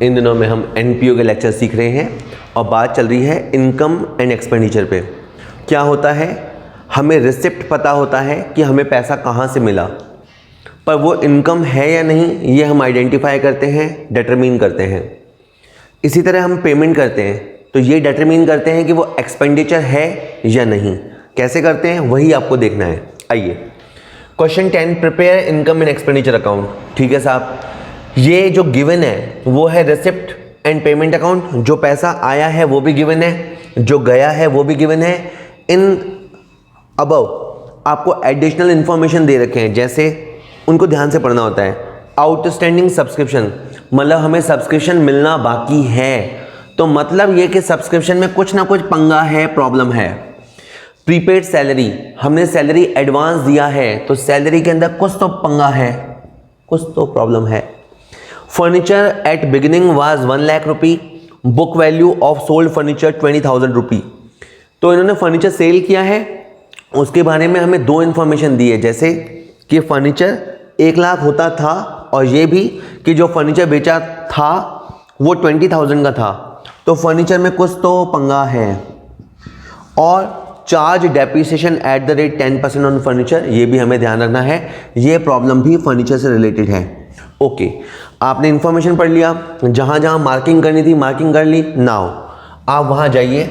इन दिनों में हम एनपीओ के लेक्चर सीख रहे हैं और बात चल रही है इनकम एंड एक्सपेंडिचर पे। क्या होता है, हमें रिसिप्ट पता होता है कि हमें पैसा कहाँ से मिला, पर वो इनकम है या नहीं ये हम आइडेंटिफाई करते हैं, डिटरमिन करते हैं। इसी तरह हम पेमेंट करते हैं तो ये डिटरमिन करते हैं कि वो एक्सपेंडिचर है या नहीं। कैसे करते हैं वही आपको देखना है। आइए, question 10, prepare income and expenditure account. ठीक है साहब, ये जो गिवन है वो है रिसिप्ट एंड पेमेंट अकाउंट। जो पैसा आया है वो भी गिवन है, जो गया है वो भी गिवन है। इन अबव आपको एडिशनल इंफॉर्मेशन दे रखे हैं, जैसे उनको ध्यान से पढ़ना होता है। आउटस्टैंडिंग सब्सक्रिप्शन, मतलब हमें सब्सक्रिप्शन मिलना बाकी है, तो मतलब ये कि सब्सक्रिप्शन में कुछ ना कुछ पंगा है, प्रॉब्लम है। प्रीपेड सैलरी, हमने सैलरी एडवांस दिया है तो सैलरी के अंदर कुछ तो पंगा है, कुछ तो प्रॉब्लम है। Furniture at beginning was 1 lakh rupee, book value of sold furniture 20,000 रुपी। तो इन्होंने फर्नीचर सेल किया है, उसके बारे में हमें दो इन्फॉर्मेशन दी है, जैसे कि फर्नीचर 1 लाख होता था और ये भी कि जो फर्नीचर बेचा था वो 20,000 का था, तो फर्नीचर में कुछ तो पंगा है। और charge depreciation at the rate 10% on furniture, ये भी हमें ध्यान रखना है, ये प्रॉब्लम भी फर्नीचर से रिलेटेड है। ओके, आपने इन्फॉर्मेशन पढ़ लिया, जहाँ जहाँ मार्किंग करनी थी मार्किंग कर ली। नाउ आप वहाँ जाइए,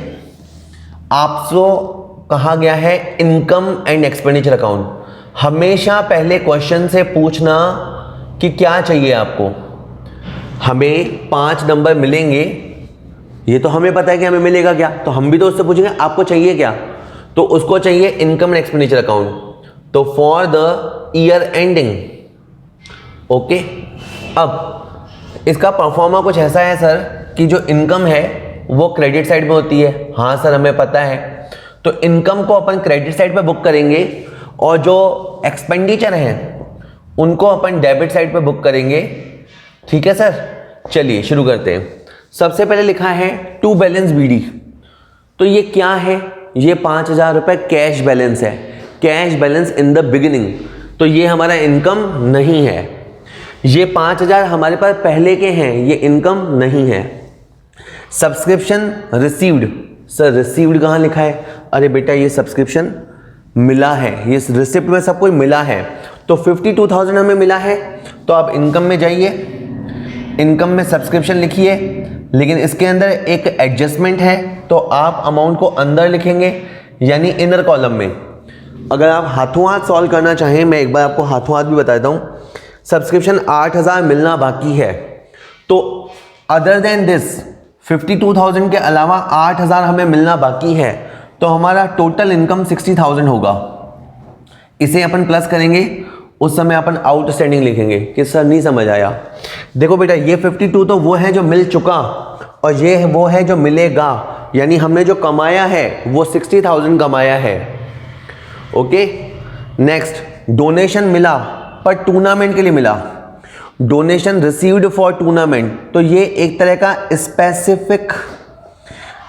आपको कहा गया है इनकम एंड एक्सपेंडिचर अकाउंट। हमेशा पहले क्वेश्चन से पूछना कि क्या चाहिए आपको। हमें 5 नंबर मिलेंगे, ये तो हमें पता है कि हमें मिलेगा क्या, तो हम भी तो उससे पूछेंगे आपको चाहिए क्या, तो उसको चाहिए इनकम एंड एक्सपेंडिचर अकाउंट, तो for the year ending. Okay, अब इसका परफॉर्मा कुछ ऐसा है सर कि जो इनकम है वो क्रेडिट साइड में होती है। हाँ सर, हमें पता है, तो इनकम को अपन क्रेडिट साइड पे बुक करेंगे और जो एक्सपेंडिचर है उनको अपन डेबिट साइड पे बुक करेंगे। ठीक है सर, चलिए शुरू करते हैं। सबसे पहले लिखा है टू बैलेंस बीडी, तो ये क्या है, ये 5,000 रुपये कैश बैलेंस है, cash balance in the beginning, तो ये हमारा इनकम नहीं है। ये 5,000 हमारे पास पहले के हैं, ये इनकम नहीं है। सब्सक्रिप्शन रिसीव्ड, सर रिसीव्ड कहाँ लिखा है, अरे बेटा ये सब्सक्रिप्शन मिला है, ये रिसिप्ट में सब कुछ मिला है, तो 52,000 हमें मिला है। तो आप इनकम में जाइए, इनकम में सब्सक्रिप्शन लिखिए, लेकिन इसके अंदर एक एडजस्टमेंट है, तो आप अमाउंट को अंदर लिखेंगे, यानी इनर कॉलम में। अगर आप हाथों हाथ सॉल्व करना चाहें, मैं एक बार आपको हाथों हाथ भी बता देता हूँ। सब्सक्रिप्शन 8,000 मिलना बाकी है, तो अदर देन दिस 52,000 के अलावा 8,000 हमें मिलना बाकी है, तो हमारा टोटल इनकम 60,000 होगा। इसे अपन प्लस करेंगे, उस समय अपन आउटस्टैंडिंग लिखेंगे कि सर नहीं समझ आया। देखो बेटा, ये 52 तो वो है जो मिल चुका और ये वो है जो मिलेगा, यानी हमने जो कमाया है वो 60,000 कमाया है। ओके, नेक्स्ट, डोनेशन मिला पर टूर्नामेंट के लिए मिला, डोनेशन रिसीव्ड फॉर टूर्नामेंट, तो ये एक तरह का स्पेसिफिक,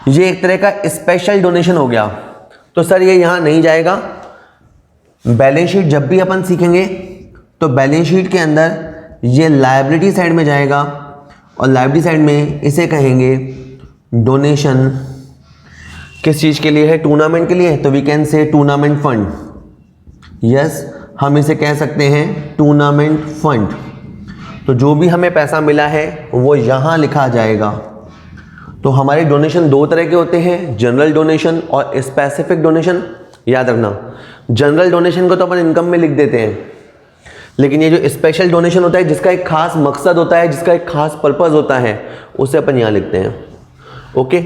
ये एक तरह का स्पेशल डोनेशन हो गया, तो सर ये यहाँ नहीं जाएगा। बैलेंस शीट जब भी अपन सीखेंगे तो बैलेंस शीट के अंदर ये लायबिलिटी साइड में जाएगा और लायबिलिटी साइड में इसे कहेंगे डोनेशन। किस चीज़ के लिए है, टूर्नामेंट के लिए, तो we can say tournament fund. Yes, हम इसे कह सकते हैं टूर्नामेंट फंड। तो जो भी हमें पैसा मिला है वो यहाँ लिखा जाएगा। तो हमारे डोनेशन दो तरह के होते हैं, जनरल डोनेशन और स्पेसिफिक डोनेशन। याद रखना, जनरल डोनेशन को तो अपन इनकम में लिख देते हैं, लेकिन ये जो स्पेशल डोनेशन होता है, जिसका एक खास मकसद होता है, जिसका एक खास पर्पस होता है, उसे अपन यहाँ लिखते हैं। ओके,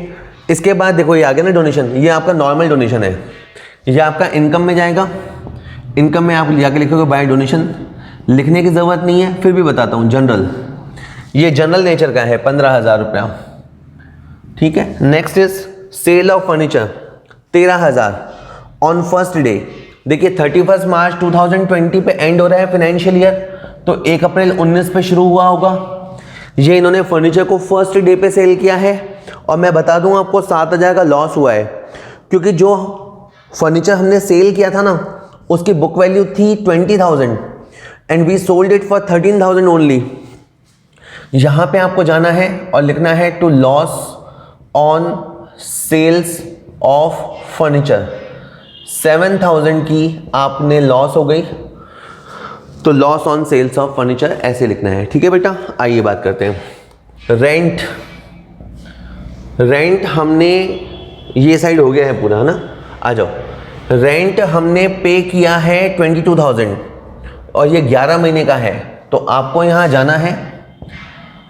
इसके बाद देखो ये आ गया ना डोनेशन, ये आपका नॉर्मल डोनेशन है, ये आपका इनकम में जाएगा। इनकम में आप जाके लिखोगे बाय डोनेशन, लिखने की ज़रूरत नहीं है, फिर भी बताता हूँ। जनरल, ये जनरल नेचर का है, 15,000 रुपया। ठीक है, next is sale of furniture 13,000 on first day. देखिए 31 मार्च 2020 पे एंड हो रहा है फाइनेंशियल ईयर, तो 1 अप्रैल 19 पे शुरू हुआ होगा। ये इन्होंने फर्नीचर को फर्स्ट डे पे सेल किया है, और मैं बता दूं आपको 7,000 का लॉस हुआ है, क्योंकि जो फर्नीचर हमने सेल किया था ना उसकी बुक वैल्यू थी 20,000 and we sold it for 13,000 only. यहाँ पे आपको जाना है और लिखना है to loss on sales of furniture. 7,000 की आपने लॉस हो गई, तो loss on sales of furniture ऐसे लिखना है। ठीक है बेटा, आइए बात करते हैं। रेंट हमने ये साइड हो गया है पूरा, है ना, आ जाओ। रेंट हमने पे किया है 22,000 और ये 11 महीने का है, तो आपको यहाँ जाना है,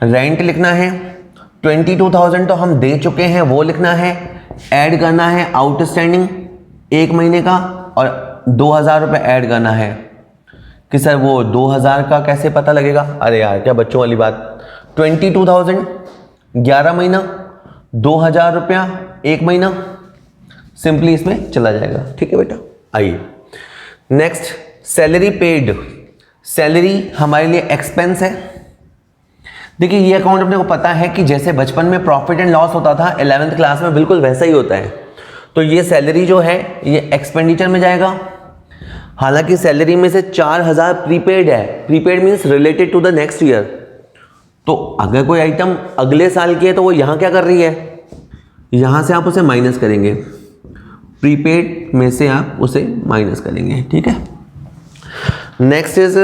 रेंट लिखना है, 22,000 तो हम दे चुके हैं वो लिखना है, ऐड करना है आउटस्टैंडिंग 1 महीने का और 2,000 रुपये ऐड करना है। कि सर वो 2,000 का कैसे पता लगेगा? अरे यार क्या बच्चों वाली बात, 22,000 11 महीना 2,000 रुपया 1 महीना, सिंपली इसमें चला जाएगा। ठीक है बेटा, आइए नेक्स्ट, सैलरी पेड। सैलरी हमारे लिए एक्सपेंस है। देखिए ये अकाउंट अपने को पता है कि जैसे बचपन में प्रॉफिट एंड लॉस होता था 11th क्लास में, बिल्कुल वैसा ही होता है। तो ये सैलरी जो है ये एक्सपेंडिचर में जाएगा। हालांकि सैलरी में से 4,000 प्रीपेड है। Prepaid means related to the next year. तो अगर कोई आइटम अगले साल की है तो वो यहाँ क्या कर रही है, यहाँ से आप उसे माइनस करेंगे, प्रीपेड में से आप उसे माइनस करेंगे। ठीक है, next is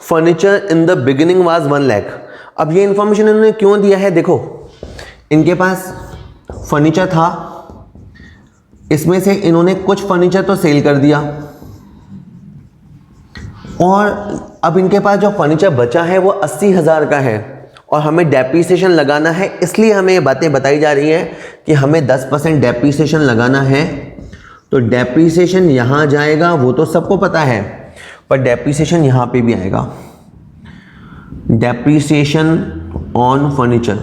furniture in the beginning was 1 lakh. अब ये इंफॉर्मेशन इन्होंने क्यों दिया है? देखो इनके पास फर्नीचर था, इसमें से इन्होंने कुछ फर्नीचर तो सेल कर दिया और अब इनके पास जो फर्नीचर बचा है वो 80,000 का है और हमें डेप्रीसिएशन लगाना है, इसलिए हमें ये बातें बताई जा रही है कि हमें 10% डेप्रीसिएशन लगाना है। तो डेप्रीसिएशन यहाँ जाएगा, वो तो सबको पता है, पर डेप्रीसिएशन यहाँ पे भी आएगा, डेप्रीसिएशन ऑन फर्नीचर।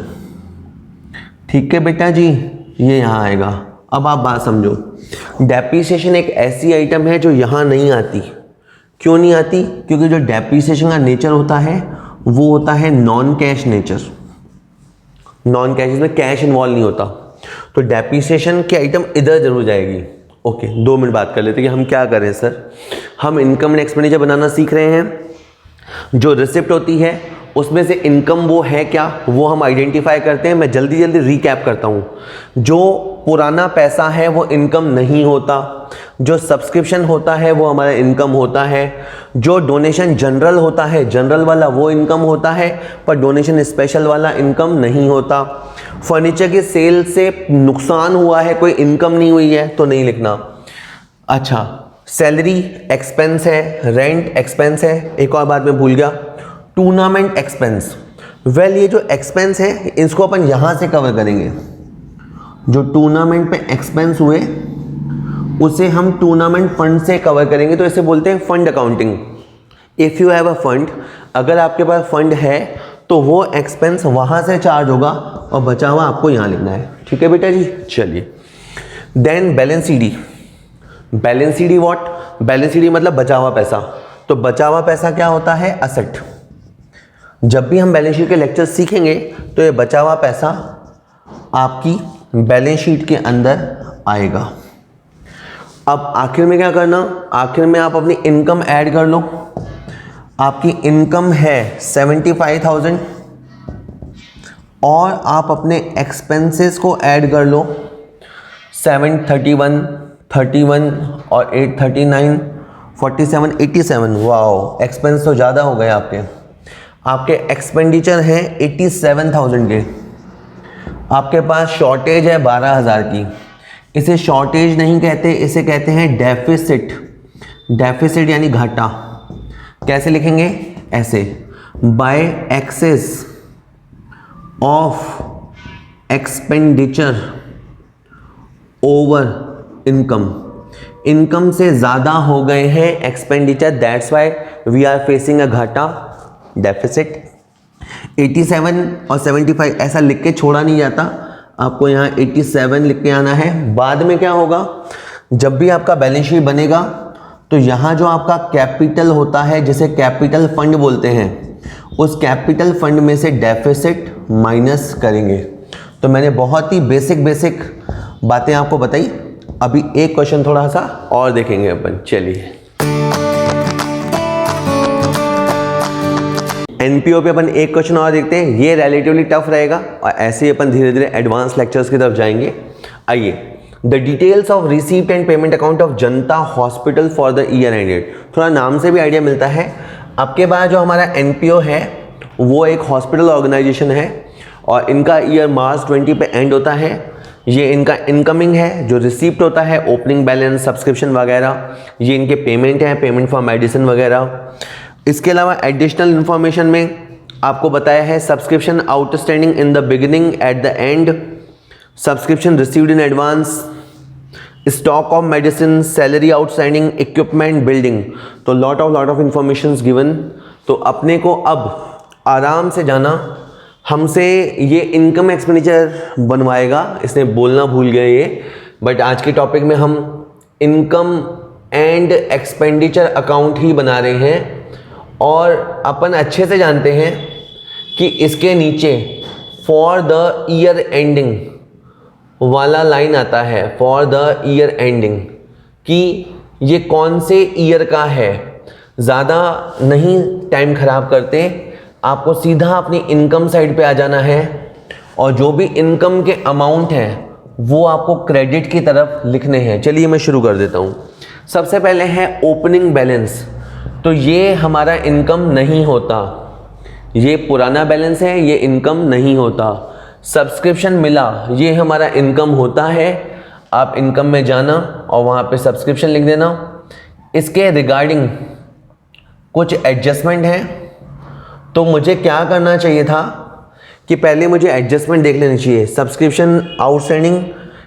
ठीक है बेटा जी, ये यहाँ आएगा। अब आप बात समझो, डेप्रीसिएशन एक ऐसी आइटम है जो यहाँ नहीं आती। क्यों नहीं आती? क्योंकि जो डेप्रीसिएशन का नेचर होता है वो होता है non cash nature. Non cash, इसमें कैश इन्वॉल्व नहीं होता, तो डेप्रीसिएशन की आइटम इधर जरूर जाएगी। ओके, 2 मिनट बात कर लेते हैं कि हम क्या करें सर। हम इनकम एंड एक्सपेंडिचर बनाना सीख रहे हैं। जो रिसिप्ट होती है उसमें से इनकम वो है क्या, वो हम आइडेंटिफाई करते हैं। मैं जल्दी जल्दी रीकैप करता हूँ। जो पुराना पैसा है वो इनकम नहीं होता, जो सब्सक्रिप्शन होता है वो हमारा इनकम होता है, जो डोनेशन जनरल होता है, जनरल वाला वो इनकम होता है, पर डोनेशन स्पेशल वाला इनकम नहीं होता। फर्नीचर की सेल से नुकसान हुआ है, कोई इनकम नहीं हुई है, तो नहीं लिखना। अच्छा, सैलरी एक्सपेंस है, रेंट एक्सपेंस है। एक और बात मैं भूल गया, टूर्नामेंट एक्सपेंस। वेल ये जो एक्सपेंस है इसको अपन यहाँ से कवर करेंगे। जो टूर्नामेंट पे एक्सपेंस हुए उसे हम टूर्नामेंट फंड से कवर करेंगे, तो इसे बोलते हैं fund accounting. If you have a fund, अगर आपके पास फंड है तो वो एक्सपेंस वहाँ से चार्ज होगा और बचा हुआ आपको यहाँ लिखना है। ठीक है बेटा जी, चलिए। Then balance sheet. Balance sheet what? Balance sheet मतलब बचा हुआ पैसा। तो बचा हुआ पैसा क्या होता है? असेट। जब भी हम बैलेंस शीट के लेक्चर सीखेंगे तो ये बचा हुआ पैसा आपकी बैलेंस शीट के अंदर आएगा। अब आखिर में क्या करना? आखिर में आप अपनी इनकम ऐड कर लो। आपकी इनकम है 75,000 और आप अपने एक्सपेंसेस को ऐड कर लो 731, 31 और 839, 47, 87। वाओ, एक्सपेंस तो ज़्यादा हो गए आपके। आपके एक्सपेंडिचर हैं 87,000 के। आपके पास शॉर्टेज है 12,000 की। इसे शॉर्टेज नहीं कहते, इसे कहते हैं डेफिसिट। डेफिसिट यानी घाटा। कैसे लिखेंगे? ऐसे, by excess of expenditure over income. Income से ज़्यादा हो गए हैं expenditure, that's why we are facing a घाटा, डेफिसिट। 87 और 75 ऐसा लिख के छोड़ा नहीं जाता, आपको यहाँ 87 लिख के आना है। बाद में क्या होगा? जब भी आपका बैलेंस शीट बनेगा तो यहाँ जो आपका कैपिटल होता है, जिसे कैपिटल फंड बोलते हैं, उस कैपिटल फंड में से डेफिसिट माइनस करेंगे। तो मैंने बहुत ही बेसिक बातें आपको बताई। अभी एक क्वेश्चन थोड़ा सा और देखेंगे अपन, चलिए। एनपीओ पे अपन एक क्वेश्चन और देखते हैं, ये रिलेटिवली टफ रहेगा और ऐसे ही अपन धीरे धीरे एडवांस लेक्चर्स की तरफ जाएंगे। आइए, the details of receipt and payment account of Janata hospital for the year ended. थोड़ा नाम से भी आइडिया मिलता है। आपके पास जो हमारा एनपीओ है वो एक हॉस्पिटल ऑर्गेनाइजेशन है और इनका ईयर मार्च 20 पे एंड होता है। ये इनका इनकमिंग है, जो रिसीप्ट होता है ओपनिंग बैलेंस, सब्सक्रिप्शन वगैरह, ये इनके पेमेंट है, पेमेंट फॉर मेडिसिन वगैरह। इसके अलावा एडिशनल इन्फॉर्मेशन में आपको बताया है subscription outstanding in the beginning, at the end, subscription received in advance, stock of medicine, salary outstanding, equipment, building. तो लॉट ऑफ इंफॉर्मेशन गिवन। तो अपने को अब आराम से जाना, हमसे ये इनकम एक्सपेंडिचर बनवाएगा, इसने बोलना भूल गए ये, बट आज के टॉपिक में हम इनकम एंड एक्सपेंडिचर अकाउंट ही बना रहे हैं। और अपन अच्छे से जानते हैं कि इसके नीचे फॉर द ईयर एंडिंग वाला लाइन आता है, फॉर द ईयर एंडिंग, कि ये कौन से ईयर का है। ज़्यादा नहीं टाइम ख़राब करते, आपको सीधा अपनी इनकम साइड पे आ जाना है और जो भी इनकम के अमाउंट हैं वो आपको क्रेडिट की तरफ लिखने हैं। चलिए मैं शुरू कर देता हूँ। सबसे पहले है ओपनिंग बैलेंस। तो ये हमारा इनकम नहीं होता, ये पुराना बैलेंस है, ये इनकम नहीं होता। सब्सक्रिप्शन मिला, ये हमारा इनकम होता है। आप इनकम में जाना और वहाँ पे सब्सक्रिप्शन लिख देना। इसके रिगार्डिंग कुछ एडजस्टमेंट है, तो मुझे क्या करना चाहिए था कि पहले मुझे एडजस्टमेंट देख लेनी चाहिए। सब्सक्रिप्शन आउटस्टैंडिंग,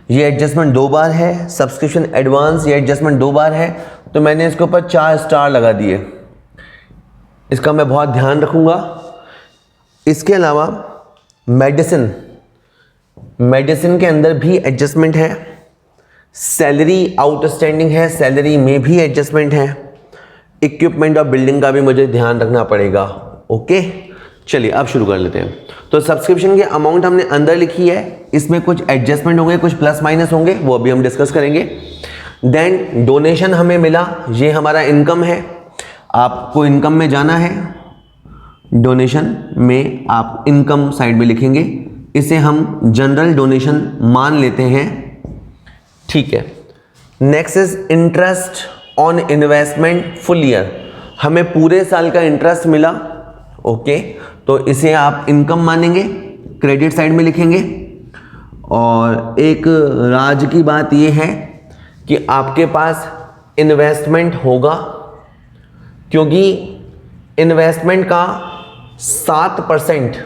ये एडजस्टमेंट 2 बार है। सब्सक्रिप्शन एडवांस, ये एडजस्टमेंट 2 बार है। तो मैंने इसके ऊपर 4 स्टार लगा दिए। इसका मैं बहुत ध्यान रखूँगा। इसके अलावा मेडिसिन के अंदर भी एडजस्टमेंट है। सैलरी आउटस्टैंडिंग है, सैलरी में भी एडजस्टमेंट है। इक्विपमेंट और बिल्डिंग का भी मुझे ध्यान रखना पड़ेगा। ओके, चलिए अब शुरू कर लेते हैं। तो सब्सक्रिप्शन की अमाउंट हमने अंदर लिखी है, इसमें कुछ एडजस्टमेंट होंगे, कुछ प्लस माइनस होंगे, वो अभी हम डिस्कस करेंगे। देन डोनेशन हमें मिला, ये हमारा इनकम है। आपको इनकम में जाना है, डोनेशन में आप इनकम साइड में लिखेंगे। इसे हम जनरल डोनेशन मान लेते हैं, ठीक है। Next is interest on investment full year, हमें पूरे साल का इंटरेस्ट मिला। ओके, तो इसे आप इनकम मानेंगे, क्रेडिट साइड में लिखेंगे। और एक राज की बात यह है कि आपके पास इन्वेस्टमेंट होगा, क्योंकि इन्वेस्टमेंट का 7%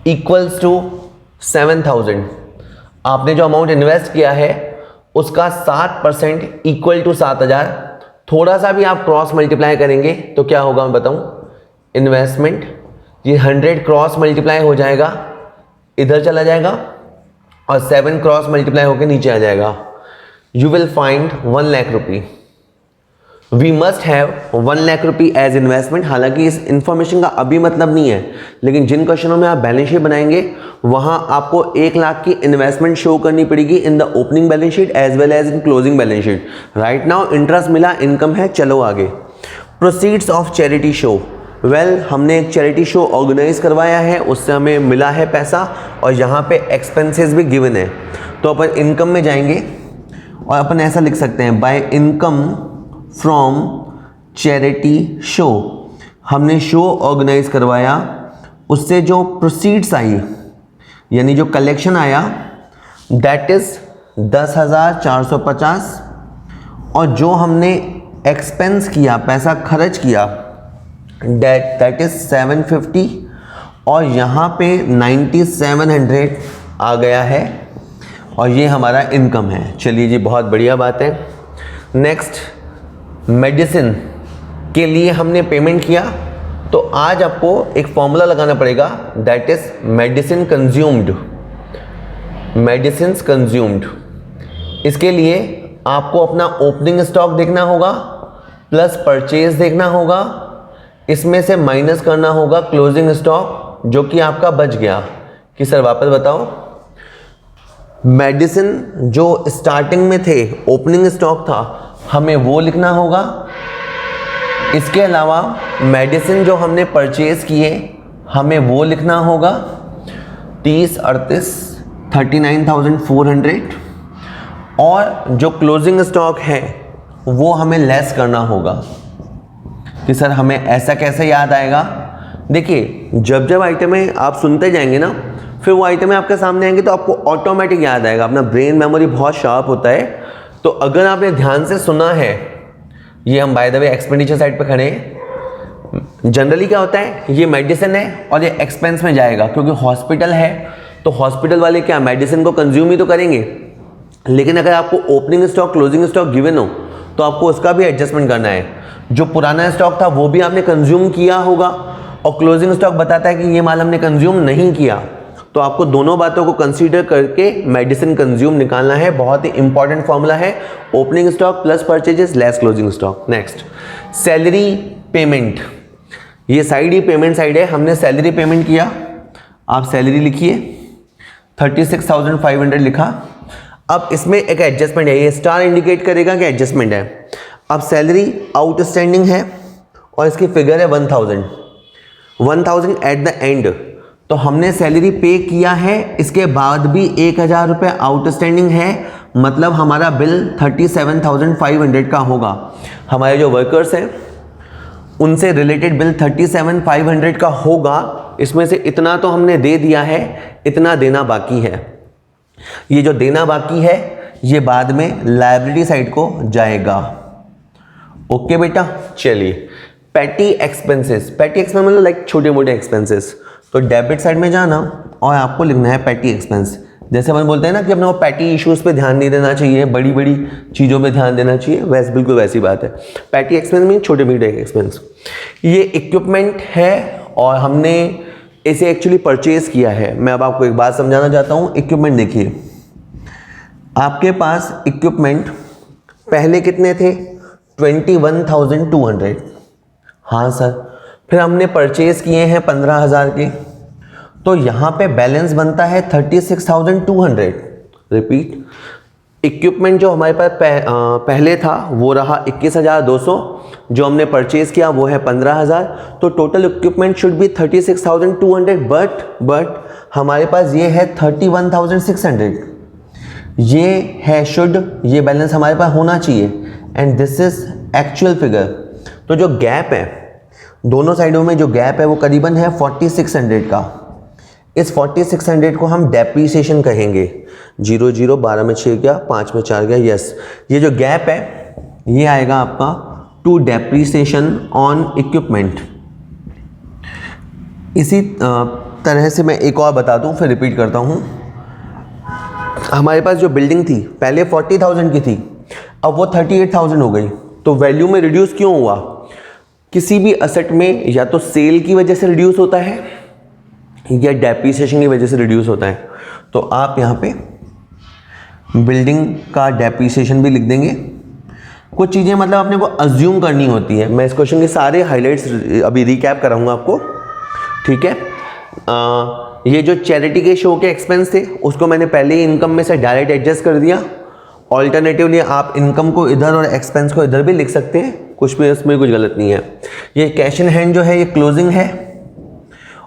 इक्वल्स टू 7,000। आपने जो अमाउंट इन्वेस्ट किया है उसका 7% इक्वल टू 7,000। थोड़ा सा भी आप क्रॉस मल्टीप्लाई करेंगे तो क्या होगा मैं बताऊं। इन्वेस्टमेंट ये 100 क्रॉस मल्टीप्लाई हो जाएगा, इधर चला जाएगा, और 7 क्रॉस मल्टीप्लाई होकर नीचे आ जाएगा। You will find 1 lakh rupee. We must have 1 lakh rupee as investment. हालांकि इस इंफॉर्मेशन का अभी मतलब नहीं है, लेकिन जिन क्वेश्चनों में आप बैलेंस शीट बनाएंगे वहां आपको 1 लाख की इन्वेस्टमेंट शो करनी पड़ेगी in the opening balance sheet as well as in closing balance sheet. Right now interest मिला, इनकम है, चलो आगे। Proceeds of charity show. Well, हमने एक चैरिटी शो ऑर्गेनाइज करवाया है, उससे हमें मिला है पैसा, और यहाँ पे एक्सपेंसेस भी गिवन है। तो अपन इनकम में जाएंगे और अपन ऐसा लिख सकते हैं, by income from charity show. हमने शो ऑर्गेनाइज करवाया, उससे जो प्रोसीड्स आई यानी जो कलेक्शन आया दैट इज 10,450, और जो हमने एक्सपेंस किया, पैसा खर्च किया, दैट इज 750, और यहाँ पे 9,700 आ गया है, और ये हमारा इनकम है। चलिए जी, बहुत बढ़िया बात है। नेक्स्ट, मेडिसिन के लिए हमने पेमेंट किया, तो आज आपको एक फॉर्मूला लगाना पड़ेगा, that is medicine consumed. Medicine consumed, इसके लिए आपको अपना ओपनिंग स्टॉक देखना होगा, प्लस परचेज देखना होगा, इसमें से माइनस करना होगा क्लोजिंग स्टॉक जो कि आपका बच गया। कि सर वापस बताओ, मेडिसिन जो स्टार्टिंग में थे, ओपनिंग स्टॉक था, हमें वो लिखना होगा, इसके अलावा मेडिसिन जो हमने परचेज किए हमें वो लिखना होगा 39,400 और जो क्लोजिंग स्टॉक है वो हमें लेस करना होगा। कि सर हमें ऐसा कैसे याद आएगा? देखिए, जब जब आइटमें आप सुनते जाएंगे ना, फिर वो आइटमें आपके सामने आएंगे तो आपको ऑटोमेटिक याद आएगा। अपना ब्रेन मेमोरी बहुत शार्प होता है। तो अगर आपने ध्यान से सुना है, ये हम by the way expenditure side पे खड़े हैं। जनरली क्या होता है, ये मेडिसिन है और ये एक्सपेंस में जाएगा, क्योंकि हॉस्पिटल है तो हॉस्पिटल वाले क्या मेडिसिन को कंज्यूम ही तो करेंगे। लेकिन अगर आपको opening stock closing stock given हो तो आपको उसका भी एडजस्टमेंट करना है। जो पुराना स्टॉक था वो भी आपने कंज्यूम किया होगा और क्लोजिंग स्टॉक बताता है कि ये माल हमने कंज्यूम नहीं किया, तो आपको दोनों बातों को कंसीडर करके मेडिसिन कंज्यूम निकालना है। बहुत ही इंपॉर्टेंट फॉर्मूला है, opening stock plus purchases less closing stock. Next, salary payment. ये साइड ही पेमेंट साइड है। हमने सैलरी पेमेंट किया, आप सैलरी लिखिए 36,500 लिखा। अब इसमें एक एडजस्टमेंट है, ये स्टार इंडिकेट करेगा कि एडजस्टमेंट है। अब सैलरी आउटस्टैंडिंग है और इसकी फिगर है 1000 एट द एंड। तो हमने सैलरी पे किया है, इसके बाद भी 1000 रुपये आउटस्टैंडिंग है, मतलब हमारा बिल 37,500 का होगा। हमारे जो वर्कर्स हैं उनसे रिलेटेड बिल 37,500 का होगा। इसमें से इतना तो हमने दे दिया है, इतना देना बाकी है। ये जो देना बाकी है ये बाद में लायबिलिटी साइड को जाएगा। ओके बेटा, चलिए पैटी एक्सपेंसेस। पैटी एक्सपेंस मतलब लाइक छोटे मोटे एक्सपेंसेस। तो डेबिट साइड में जाना और आपको लिखना है पैटी एक्सपेंस। जैसे अपन बोलते हैं ना कि अपने वो पैटी इश्यूज पे ध्यान नहीं देना चाहिए, बड़ी बड़ी चीज़ों पे ध्यान देना चाहिए, वैसे बिल्कुल वैसी बात है। पैटी एक्सपेंस में छोटे मोटे एक्सपेंस। ये इक्विपमेंट है और हमने इसे एक्चुअली परचेज किया है। मैं अब आपको एक बात समझाना चाहता हूँ। इक्विपमेंट देखिए, आपके पास इक्विपमेंट पहले कितने थे? 21,200। हाँ सर, फिर हमने परचेज किए हैं 15,000 के, तो यहाँ पे बैलेंस बनता है 36,200। रिपीट, इक्विपमेंट जो हमारे पास पहले था वो रहा 21,200, जो हमने परचेज किया वो है 15,000। तो total equipment should be 36,200, but हमारे पास ये है 31,600। ये है शुड, ये बैलेंस हमारे पास होना चाहिए and this is actual figure. तो जो गैप है दोनों साइडों में, जो गैप है वो करीबन है 4600 का। इस 4600 को हम डेप्रीसिएशन कहेंगे। 0 0 12 में 6 गया, 5 में 4 गया, यस। ये जो गैप है ये आएगा आपका टू डेप्रीसिएशन ऑन इक्विपमेंट। इसी तरह से मैं एक और बता दूं, फिर रिपीट करता हूं। हमारे पास जो बिल्डिंग थी पहले 40,000 की थी, अब वो 38,000 हो गई। तो वैल्यू में रिड्यूस क्यों हुआ? किसी भी असेट में या तो सेल की वजह से रिड्यूस होता है या डेप्रीसिएशन की वजह से रिड्यूस होता है। तो आप यहाँ पे बिल्डिंग का डेप्रीसिएशन भी लिख देंगे। कुछ चीज़ें मतलब अपने को अज्यूम करनी होती है। मैं इस क्वेश्चन के सारे हाइलाइट्स अभी रिकैप कराऊंगा आपको, ठीक है। ये जो चैरिटी के शो के एक्सपेंस थे उसको मैंने पहले ही इनकम में से डायरेक्ट एडजस्ट कर दिया। ऑल्टरनेटिवली आप इनकम को इधर और एक्सपेंस को इधर भी लिख सकते हैं, कुछ भी इसमें कुछ गलत नहीं है। ये कैश इन हैंड जो है ये क्लोजिंग है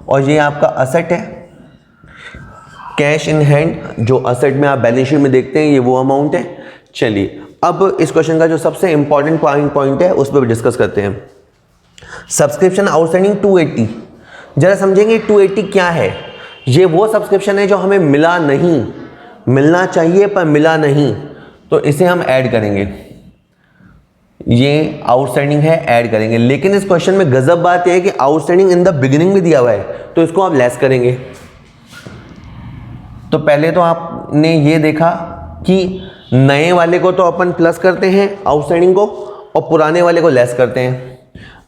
और ये आपका असेट है। कैश इन हैंड जो असेट में आप बैलेंस शीट में देखते हैं ये वो अमाउंट है। चलिए अब इस क्वेश्चन का जो सबसे इंपॉर्टेंट पॉइंट है उस पर डिस्कस करते हैं। Subscription outstanding 280। जरा समझेंगे 280 क्या है? ये वो सब्सक्रिप्शन है जो हमें मिला नहीं, मिलना चाहिए पर मिला नहीं, तो इसे हम ऐड करेंगे। ये आउटस्टैंडिंग है, ऐड करेंगे। लेकिन इस क्वेश्चन में गजब बात यह है कि आउटस्टैंडिंग इन द बिगिनिंग में दिया हुआ है, तो इसको आप लेस करेंगे। तो पहले तो आपने ये देखा कि नए वाले को तो अपन प्लस करते हैं आउटस्टैंडिंग को और पुराने वाले को लेस करते हैं।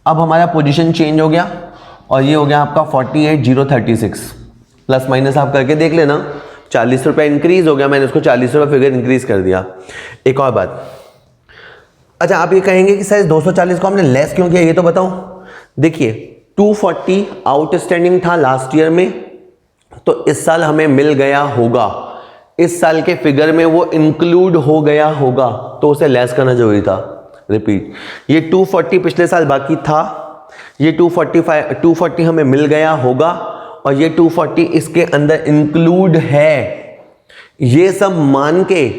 अब हमारा पोजीशन चेंज हो गया और ये हो गया आपका 48,036। प्लस माइनस आप करके देख लेना, 40 रुपये इंक्रीज हो गया, मैंने उसको 40 रुपये फिगर इंक्रीज कर दिया। एक और बात, अच्छा आप ये कहेंगे कि सर 240 को हमने लेस क्यों किया, ये तो बताओ। देखिए 240 आउटस्टैंडिंग था लास्ट ईयर में, तो इस साल हमें मिल गया होगा, इस साल के फिगर में वो इंक्लूड हो गया होगा, तो उसे लेस करना जरूरी था। रिपीट, ये 240 पिछले साल बाकी था, ये 240 हमें मिल गया होगा और ये 240 इसके अंदर इंक्लूड है। ये सब मान के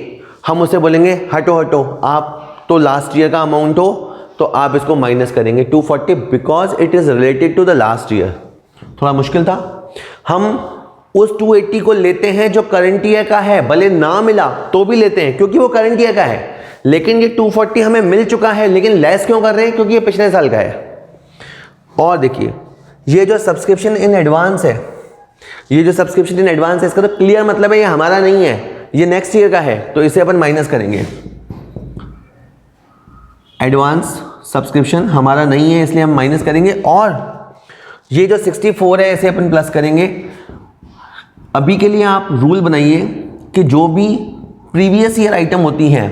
हम उसे बोलेंगे हटो हटो, आप तो लास्ट ईयर का अमाउंट हो तो आप इसको माइनस करेंगे 240 because it is related to the last year. थोड़ा मुश्किल था। हम उस 280 को लेते हैं जो करंट ईयर का है, भले ना मिला तो भी लेते हैं क्योंकि वो करंट ईयर का है, लेकिन ये 240 हमें मिल चुका है, लेकिन लेस क्यों कर रहे हैं? क्योंकि ये पिछले साल का है। और देखिए ये जो सब्सक्रिप्शन इन एडवांस है, ये जो सब्सक्रिप्शन इन एडवांस है, इसका तो क्लियर मतलब है ये हमारा नहीं है, ये नेक्स्ट ईयर का है, तो इसे अपन माइनस करेंगे। एडवांस सब्सक्रिप्शन हमारा नहीं है इसलिए हम माइनस करेंगे, और ये जो 64 है इसे अपन प्लस करेंगे। अभी के लिए आप रूल बनाइए कि जो भी प्रीवियस ईयर आइटम होती हैं,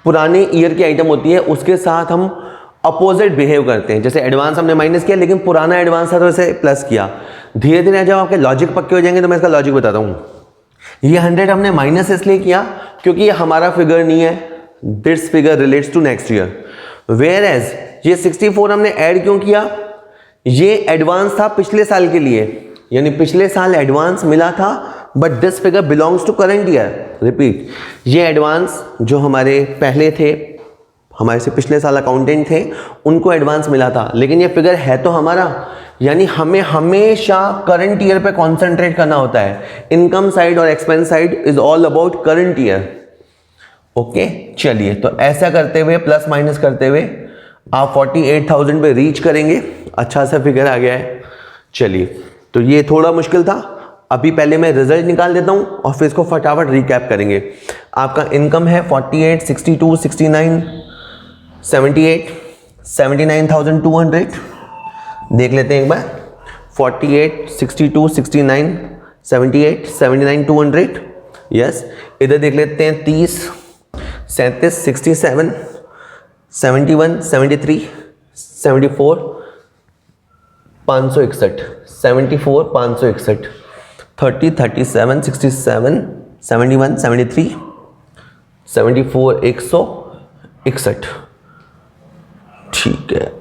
पुराने ईयर की आइटम होती है, उसके साथ हम अपोजिट बिहेव करते हैं। जैसे एडवांस हमने माइनस किया लेकिन पुराना एडवांस था तो इसे प्लस किया। धीरे धीरे जब आपके लॉजिक पक्के हो जाएंगे तो मैं इसका लॉजिक बताता हूँ। ये 100 हमने माइनस इसलिए किया क्योंकि ये हमारा फिगर नहीं है, this figure relates to next year. Whereas ये 64 हमने ऐड क्यों किया? ये एडवांस था पिछले साल के लिए, यानी पिछले साल एडवांस मिला था, but this figure belongs to current year. Repeat, ये एडवांस जो हमारे पहले थे, हमारे से पिछले साल अकाउंटेंट थे, उनको एडवांस मिला था, लेकिन ये फिगर है तो हमारा, यानी हमें हमेशा करंट ईयर पे कॉन्सेंट्रेट करना होता है। इनकम साइड और expense side is all about current year. Okay, चलिए तो ऐसा करते हुए प्लस माइनस करते हुए आप 48,000 पे रीच करेंगे। अच्छा सा फिगर आ गया है। चलिए, तो ये थोड़ा मुश्किल था। अभी पहले मैं रिजल्ट निकाल देता हूँ और फिर इसको फटाफट रिकैप करेंगे। आपका इनकम है 48, 62, 69, 78, 79,200। देख लेते हैं एक बार। 48, 62, 69, 78, 79,200। यस, इधर देख लेते हैं 30, 37, 67, 71, 73, 74, 561, 74, 561, 30, 37, 67, 71, 73, 74, 161। ठीक है,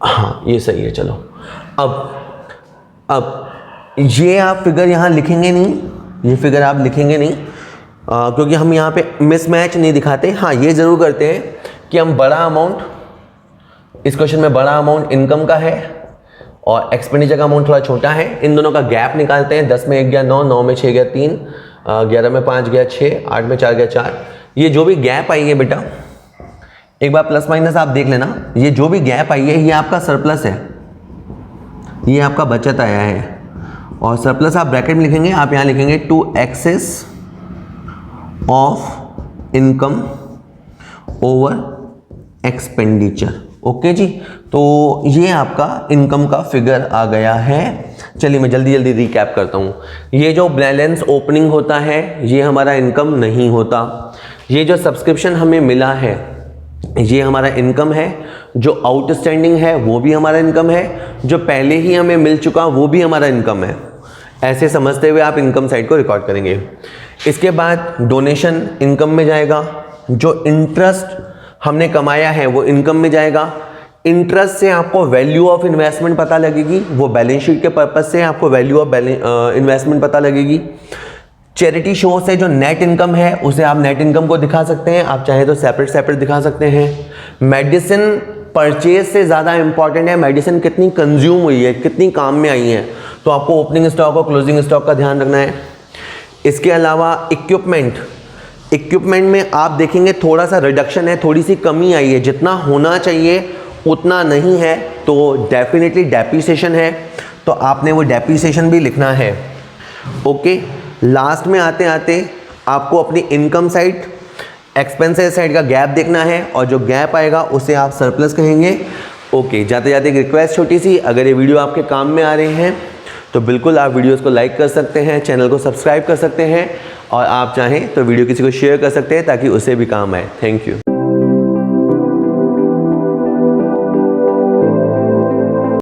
हाँ ये सही है। चलो अब ये आप फिगर यहाँ लिखेंगे नहीं, ये फिगर आप लिखेंगे नहीं क्योंकि हम यहाँ पे मिसमैच नहीं दिखाते। हाँ ये ज़रूर करते हैं कि हम बड़ा अमाउंट, इस क्वेश्चन में बड़ा अमाउंट इनकम का है और एक्सपेंडिचर का अमाउंट थोड़ा छोटा है, इन दोनों का गैप निकालते हैं। 10 में 1 गया 9, 9 में 6 गया 3, 11 में 5 गया 6, 8 में 4 गया 4। ये जो भी गैप आई है बेटा, एक बार प्लस माइनस आप देख लेना, ये जो भी गैप आई है ये आपका सरप्लस है, ये आपका बचत आया है। और सरप्लस आप ब्रैकेट में लिखेंगे, आप यहाँ लिखेंगे to excess of income over expenditure. Okay जी, तो ये आपका इनकम का फिगर आ गया है। चलिए मैं जल्दी जल्दी रिकैप करता हूँ। ये जो बैलेंस ओपनिंग होता है ये हमारा इनकम नहीं होता। ये जो सब्सक्रिप्शन हमें मिला है ये हमारा इनकम है, जो आउटस्टैंडिंग है वो भी हमारा इनकम है, जो पहले ही हमें मिल चुका वो भी हमारा इनकम है। ऐसे समझते हुए आप इनकम साइड को रिकॉर्ड करेंगे। इसके बाद डोनेशन इनकम में जाएगा, जो इंटरेस्ट हमने कमाया है वो इनकम में जाएगा। इंटरेस्ट से आपको वैल्यू ऑफ इन्वेस्टमेंट पता लगेगी, वो बैलेंस शीट के पर्पज से आपको वैल्यू ऑफ इन्वेस्टमेंट पता लगेगी। चैरिटी शो से जो नेट इनकम है उसे आप नेट इनकम को दिखा सकते हैं, आप चाहे तो सेपरेट सेपरेट दिखा सकते हैं। मेडिसिन परचेज से ज़्यादा इंपॉर्टेंट है मेडिसिन कितनी कंज्यूम हुई है, कितनी काम में आई है, तो आपको ओपनिंग स्टॉक और क्लोजिंग स्टॉक का ध्यान रखना है। इसके अलावा इक्विपमेंट में आप देखेंगे थोड़ा सा रिडक्शन है, थोड़ी सी कमी आई है, जितना होना चाहिए उतना नहीं है, तो डेफिनेटली डेप्रिसिएशन है, तो आपने वो डेप्रिसिएशन भी लिखना है। ओके, लास्ट में आते आते आपको अपनी इनकम साइड एक्सपेंसेस साइड का गैप देखना है, और जो गैप आएगा उसे आप सरप्लस कहेंगे। ओके, जाते जाते एक रिक्वेस्ट छोटी सी, अगर ये वीडियो आपके काम में आ रहे हैं तो बिल्कुल आप वीडियोस को लाइक कर सकते हैं, चैनल को सब्सक्राइब कर सकते हैं, और आप चाहें तो वीडियो किसी को शेयर कर सकते हैं ताकि उसे भी काम आए। Thank you.